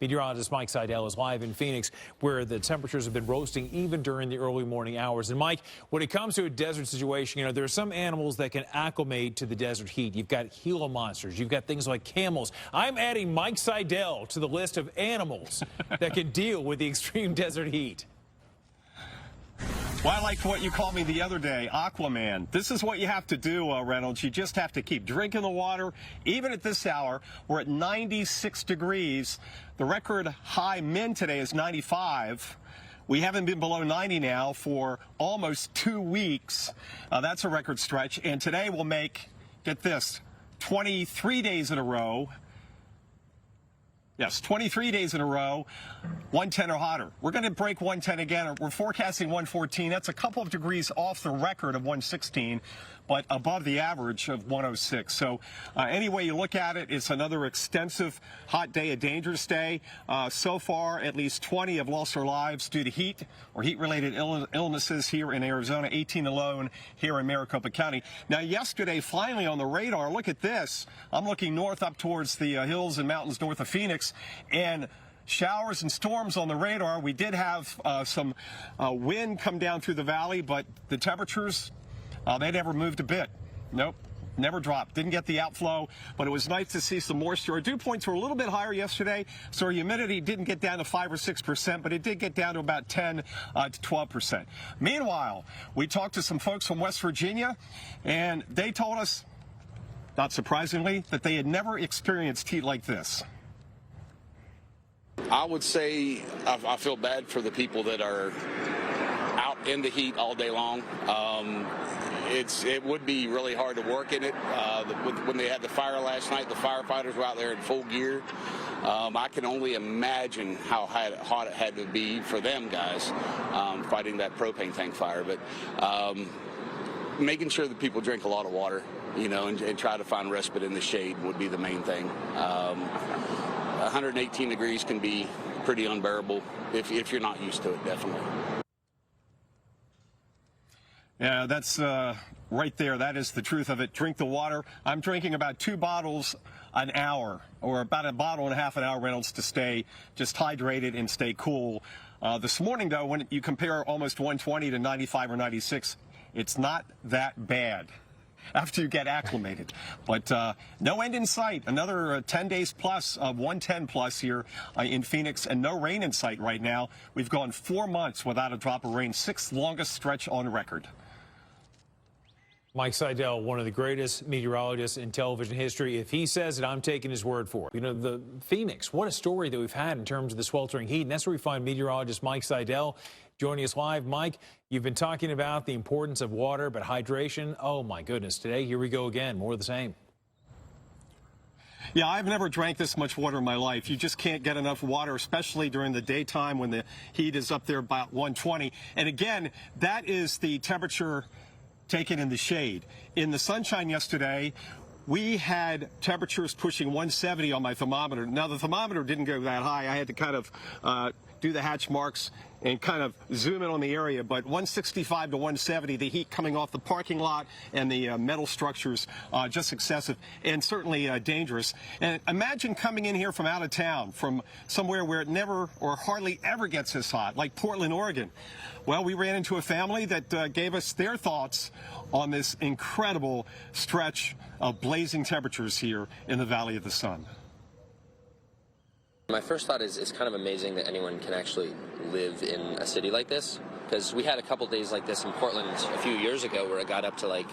Meteorologist Mike Seidel is live in Phoenix, where the temperatures have been roasting even during the early morning hours. And Mike, when it comes to a desert situation, there are some animals that can acclimate to the desert heat. You've got Gila monsters. You've got things like camels. I'm adding Mike Seidel to the list of animals that can deal with the extreme desert heat. Well, I liked what you called me the other day, Aquaman. This is what you have to do, Reynolds. You just have to keep drinking the water. Even at this hour, we're at 96 degrees. The record high min today is 95. We haven't been below 90 now for almost 2 weeks. That's a record stretch. And today we'll make, get this, 23 days in a row. Yes, 23 days in a row, 110 or hotter. We're going to break 110 again. We're forecasting 114. That's a couple of degrees off the record of 116, but above the average of 106. So any way you look at it, it's another extensive hot day, a dangerous day. So far, at least 20 have lost their lives due to heat or heat-related illnesses here in Arizona, 18 alone here in Maricopa County. Now, yesterday, finally on the radar, look at this. I'm looking north up towards the hills and mountains north of Phoenix, and showers and storms on the radar. We did have some wind come down through the valley, but the temperatures, they never moved a bit. Nope, never dropped. Didn't get the outflow, but it was nice to see some moisture. Our dew points were a little bit higher yesterday, so our humidity didn't get down to 5 or 6%, but it did get down to about 10 to 12%. Meanwhile, we talked to some folks from West Virginia, and they told us, not surprisingly, that they had never experienced heat like this. I would say I feel bad for the people that are out in the heat all day long. It would be really hard to work in it. When they had the fire last night, the firefighters were out there in full gear. I can only imagine how hot it had to be for them guys fighting that propane tank fire. But making sure that people drink a lot of water, and try to find respite in the shade would be the main thing. 118 degrees can be pretty unbearable if you're not used to it, definitely. Yeah, that's right there. That is the truth of it. Drink the water. I'm drinking about 2 bottles an hour, or about a bottle and a half an hour, Reynolds, to stay just hydrated and stay cool. This morning, though, when you compare almost 120 to 95 or 96, it's not that bad after you get acclimated. But no end in sight. Another 10 days plus of 110 plus here in Phoenix, and no rain in sight right now. We've gone 4 months without a drop of rain, 6th longest stretch on record. Mike Seidel, one of the greatest meteorologists in television history. If he says it, I'm taking his word for it. The Phoenix, what a story that we've had in terms of the sweltering heat. And that's where we find meteorologist Mike Seidel joining us live. Mike, you've been talking about the importance of water, but hydration, oh my goodness, today, here we go again, more of the same. Yeah, I've never drank this much water in my life. You just can't get enough water, especially during the daytime when the heat is up there about 120. And again, that is the temperature taken in the shade. In the sunshine yesterday, we had temperatures pushing 170 on my thermometer. Now, the thermometer didn't go that high. I had to kind of do the hatch marks and kind of zoom in on the area, but 165 to 170, the heat coming off the parking lot and the metal structures, just excessive and certainly dangerous. And imagine coming in here from out of town, from somewhere where it never or hardly ever gets this hot, like Portland, Oregon. Well, we ran into a family that gave us their thoughts on this incredible stretch of blazing temperatures here in the Valley of the Sun. My first thought is it's kind of amazing that anyone can actually live in a city like this, because we had a couple days like this in Portland a few years ago where it got up to like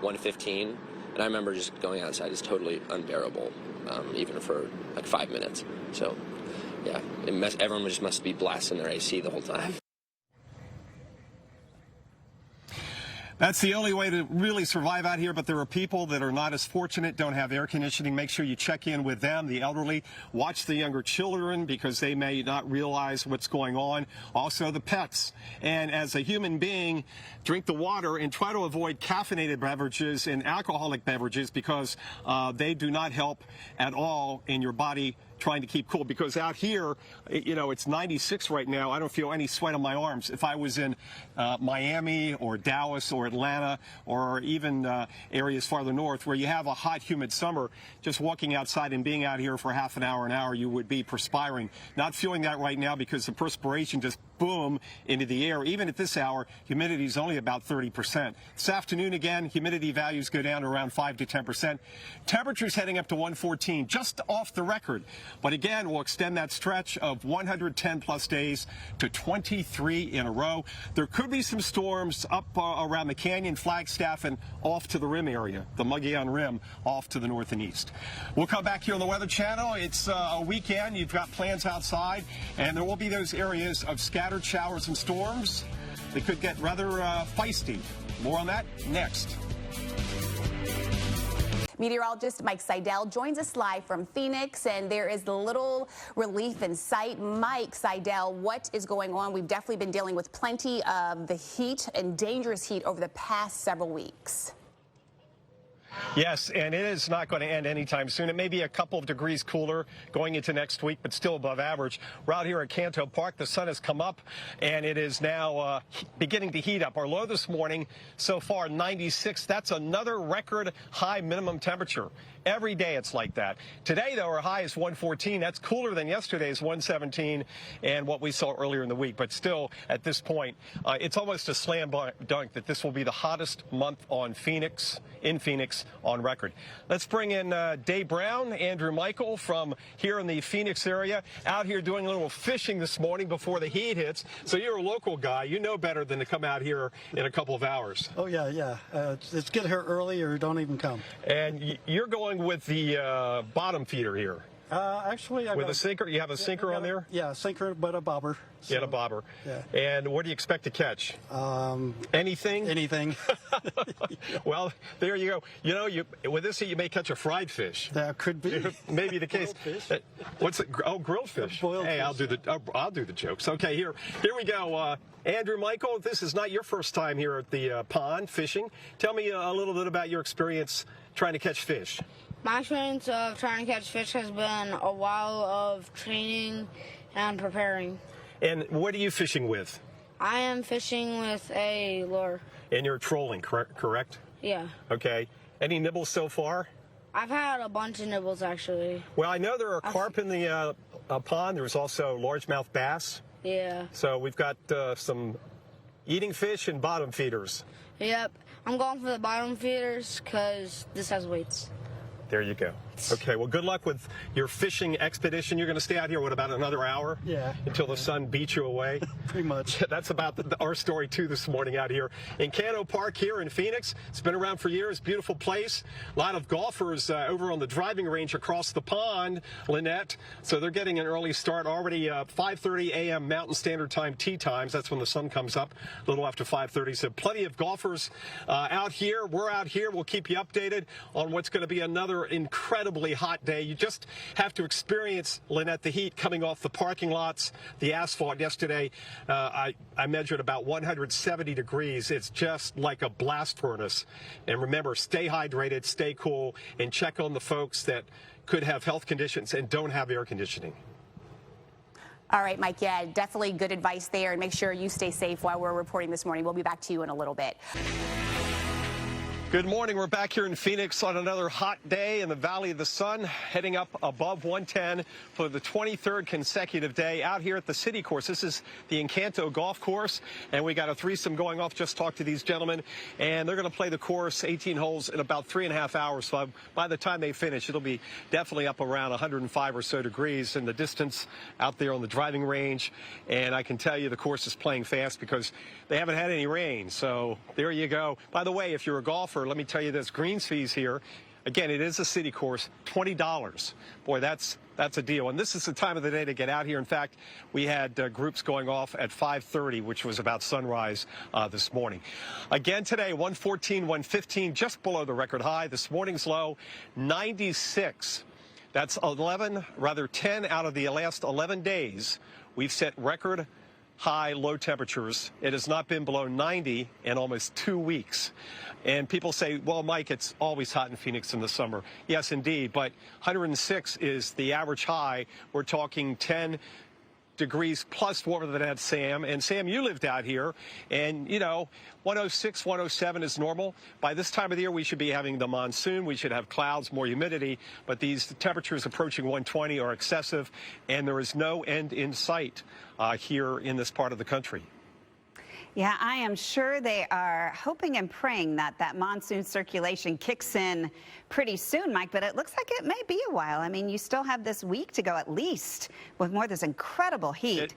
115, and I remember just going outside is totally unbearable, even for like 5 minutes. So yeah, everyone just must be blasting their AC the whole time. That's the only way to really survive out here, but there are people that are not as fortunate, don't have air conditioning. Make sure you check in with them, the elderly. Watch the younger children because they may not realize what's going on. Also the pets. And as a human being, drink the water and try to avoid caffeinated beverages and alcoholic beverages because they do not help at all in your body trying to keep cool, because out here, you know, it's 96 right now. I don't feel any sweat on my arms. If I was in Miami or Dallas or Atlanta or even areas farther north where you have a hot, humid summer, just walking outside and being out here for half an hour, you would be perspiring. Not feeling that right now because the perspiration just boom into the air. Even at this hour, humidity is only about 30%. This afternoon, again, humidity values go down to around 5 to 10%. Temperatures heading up to 114, just off the record. But again, we'll extend that stretch of 110 plus days to 23 in a row. There could be some storms up around the canyon, Flagstaff, and off to the rim area, the Mogollon Rim, off to the north and east. We'll come back here on the Weather Channel. It's a weekend. You've got plans outside, and there will be those areas of scattered showers and storms. They could get rather feisty. More on that next. Meteorologist Mike Seidel joins us live from Phoenix, and there is little relief in sight. Mike Seidel, what is going on? We've definitely been dealing with plenty of the heat and dangerous heat over the past several weeks. Yes, and it is not going to end anytime soon. It may be a couple of degrees cooler going into next week, but still above average. We're out here at Encanto Park. The sun has come up, and it is now beginning to heat up. Our low this morning so far, 96. That's another record high minimum temperature. Every day it's like that. Today, though, our high is 114. That's cooler than yesterday's 117 and what we saw earlier in the week. But still, at this point, it's almost a slam dunk that this will be the hottest month in Phoenix on record. Let's bring in Dave Brown, Andrew Michael from here in the Phoenix area, out here doing a little fishing this morning before the heat hits. So you're a local guy. You know better than to come out here in a couple of hours. Oh, yeah. It's get here early or don't even come. And you're going with the bottom feeder here. Actually, with a sinker? You have a sinker on there? Yeah, sinker, but a bobber. So, yeah, a bobber. Yeah. And what do you expect to catch? Anything? Anything. Well, there you go. You know, with this heat, you may catch a fried fish. That could be. Maybe the case. What's it? Oh, grilled fish. Boiled hey, fish. I'll do the jokes. Okay, here we go. Andrew Michael, this is not your first time here at the pond fishing. Tell me a little bit about your experience trying to catch fish. My experience of trying to catch fish has been a while of training and preparing. And what are you fishing with? I am fishing with a lure. And you're trolling, correct? Yeah. Okay. Any nibbles so far? I've had a bunch of nibbles, actually. Well, I know there are carp in the pond. There's also largemouth bass. Yeah. So we've got some eating fish and bottom feeders. Yep. I'm going for the bottom feeders because this has weights. There you go. Okay, well, good luck with your fishing expedition. You're going to stay out here, what, about another hour? Yeah. Until the sun beats you away? Pretty much. That's about our story, too, this morning out here in Encanto Park here in Phoenix. It's been around for years. Beautiful place. A lot of golfers over on the driving range across the pond, Lynette. So they're getting an early start already. 5:30 a.m. Mountain Standard Time tee times. That's when the sun comes up, a little after 5:30. So plenty of golfers out here. We're out here. We'll keep you updated on what's going to be another incredibly hot day. You just have to experience, Lynette, the heat coming off the parking lots, the asphalt. Yesterday, I measured about 170 degrees. It's just like a blast furnace. And remember, stay hydrated, stay cool, and check on the folks that could have health conditions and don't have air conditioning. All right, Mike, yeah, definitely good advice there, and make sure you stay safe while we're reporting this morning. We'll be back to you in a little bit. Good morning. We're back here in Phoenix on another hot day in the Valley of the Sun, heading up above 110 for the 23rd consecutive day out here at the City Course. This is the Encanto Golf Course, and we got a threesome going off. Just talked to these gentlemen, and they're going to play the course 18 holes in about 3.5 hours. So by the time they finish, it'll be definitely up around 105 or so degrees in the distance out there on the driving range. And I can tell you the course is playing fast because they haven't had any rain. So there you go. By the way, if you're a golfer, let me tell you this, greens fees here, again, it is a city course, $20. Boy, that's a deal. And this is the time of the day to get out here. In fact, we had groups going off at 5:30, which was about sunrise this morning. Again today, 114, 115, just below the record high. This morning's low, 96. That's 10 out of the last 11 days. We've set record high, low temperatures. It has not been below 90 in almost 2 weeks. And people say, well, Mike, it's always hot in Phoenix in the summer. Yes, indeed, but 106 is the average high. We're talking 10 degrees plus warmer than that, Sam. And Sam, you lived out here, and, you know, 106, 107 is normal. By this time of the year, we should be having the monsoon. We should have clouds, more humidity, but these temperatures approaching 120 are excessive, and there is no end in sight here in this part of the country. Yeah, I am sure they are hoping and praying that that monsoon circulation kicks in pretty soon, Mike, but it looks like it may be a while. I mean, you still have this week to go at least with more of this incredible heat.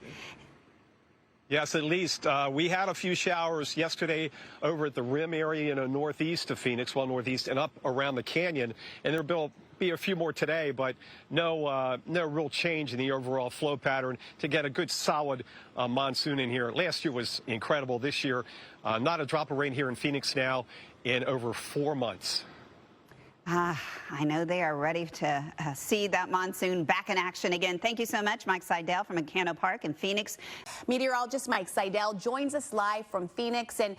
Yes, at least. We had a few showers yesterday over at the rim area, you know, northeast of Phoenix, well, northeast and up around the canyon, and there will be a few more today, but no real change in the overall flow pattern to get a good solid monsoon in here. Last year was incredible. This year, not a drop of rain here in Phoenix now in over 4 months. I know they are ready to see that monsoon back in action again. Thank you so much, Mike Seidel from Encanto Park in Phoenix. Meteorologist Mike Seidel joins us live from Phoenix. And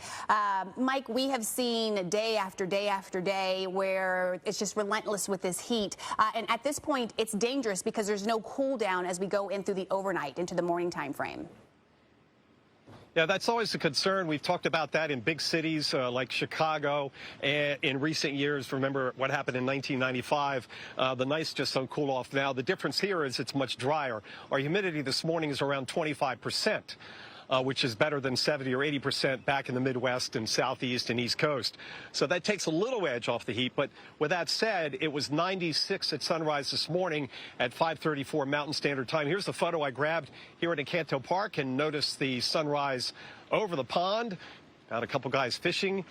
Mike, we have seen day after day after day where it's just relentless with this heat. And at this point, it's dangerous because there's no cool down as we go in through the overnight into the morning time frame. Yeah, that's always a concern. We've talked about that in big cities like Chicago in recent years. Remember what happened in 1995. The nights just don't cool off now. The difference here is it's much drier. Our humidity this morning is around 25%. Which is better than 70 or 80% back in the Midwest and Southeast and East Coast. So that takes a little edge off the heat. But with that said, it was 96 at sunrise this morning at 5:34 Mountain Standard Time. Here's the photo I grabbed here at Encanto Park and noticed the sunrise over the pond. Got a couple guys fishing.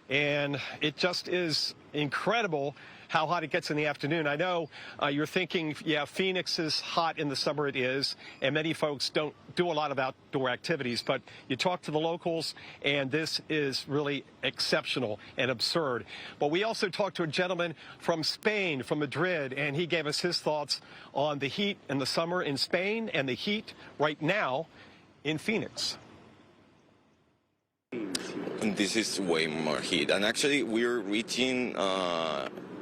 And it just is incredible how hot it gets in the afternoon. I know you're thinking, yeah, Phoenix is hot in the summer. It is, and many folks don't do a lot of outdoor activities, but you talk to the locals, and this is really exceptional and absurd. But we also talked to a gentleman from Spain, from Madrid, and he gave us his thoughts on the heat in the summer in Spain and the heat right now in Phoenix. This is way more heat, and actually we're reaching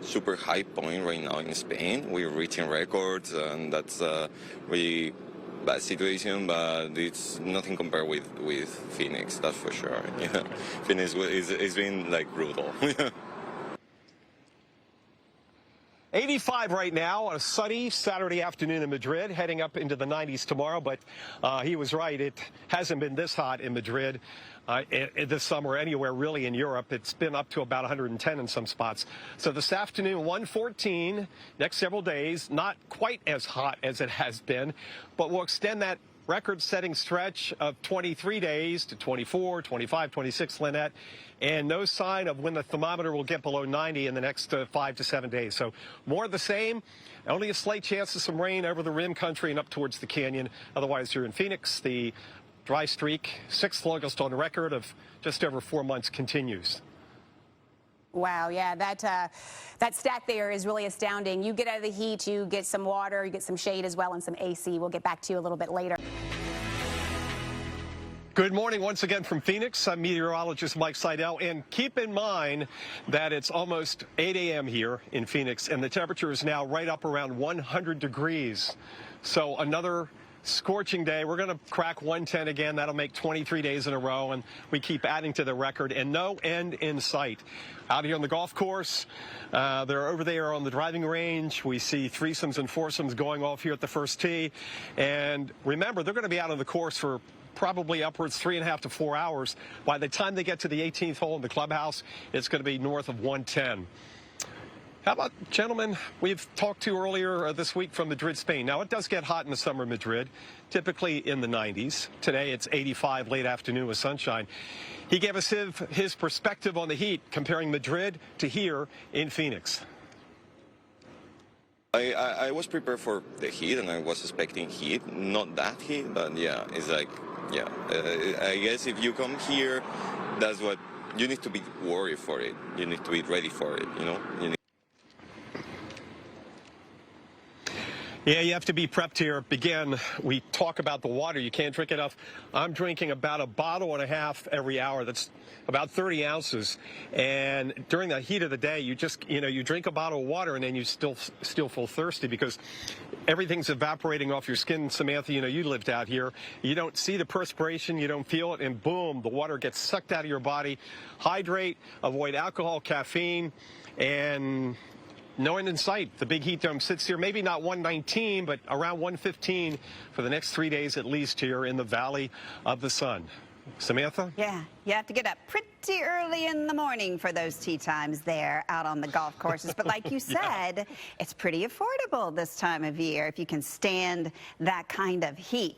super high point right now in Spain. We're reaching records, and that's a really bad situation, but it's nothing compared with Phoenix, that's for sure. Yeah, Phoenix is been like brutal. 85 right now on a sunny Saturday afternoon in Madrid, heading up into the 90s tomorrow, but he was right. It hasn't been this hot in Madrid this summer anywhere really in Europe. It's been up to about 110 in some spots. So this afternoon, 114, next several days, not quite as hot as it has been, but we'll extend that record-setting stretch of 23 days to 24, 25, 26, Lynette, and no sign of when the thermometer will get below 90 in the next 5 to 7 days. So more of the same, only a slight chance of some rain over the rim country and up towards the canyon. Otherwise, here in Phoenix, the dry streak, 6th longest on record of just over 4 months, continues. Wow, yeah, that stat there is really astounding. You get out of the heat, you get some water, you get some shade as well, and some AC. We'll get back to you a little bit later. Good morning once again from Phoenix. I'm meteorologist Mike Seidel, and keep in mind that it's almost 8 a.m. here in Phoenix, and the temperature is now right up around 100 degrees. So another scorching day. We're going to crack 110 again. That'll make 23 days in a row, and we keep adding to the record, and no end in sight. Out here on the golf course, they're over there on the driving range. We see threesomes and foursomes going off here at the first tee. And remember, they're going to be out on the course for probably upwards 3.5 to 4 hours. By the time they get to the 18th hole in the clubhouse, it's going to be north of 110. How about gentlemen we've talked to earlier this week from Madrid, Spain? Now, it does get hot in the summer in Madrid, typically in the 90s. Today, it's 85 late afternoon with sunshine. He gave us his perspective on the heat, comparing Madrid to here in Phoenix. I was prepared for the heat, and I was expecting heat. Not that heat, but yeah, it's like, yeah. I guess if you come here, that's what you need to be worried for it. You need to be ready for it, you know? Yeah, you have to be prepped here. Again, we talk about the water. You can't drink enough. I'm drinking about a bottle and a half every hour. That's about 30 ounces. And during the heat of the day, you just, you drink a bottle of water and then you still feel thirsty because everything's evaporating off your skin. Samantha, you lived out here. You don't see the perspiration, you don't feel it, and boom, the water gets sucked out of your body. Hydrate, avoid alcohol, caffeine, and no end in sight. The big heat dome sits here, maybe not 119, but around 115 for the next 3 days at least here in the Valley of the Sun. Samantha? Yeah, you have to get up pretty early in the morning for those tee times there out on the golf courses. But like you said, it's pretty affordable this time of year if you can stand that kind of heat.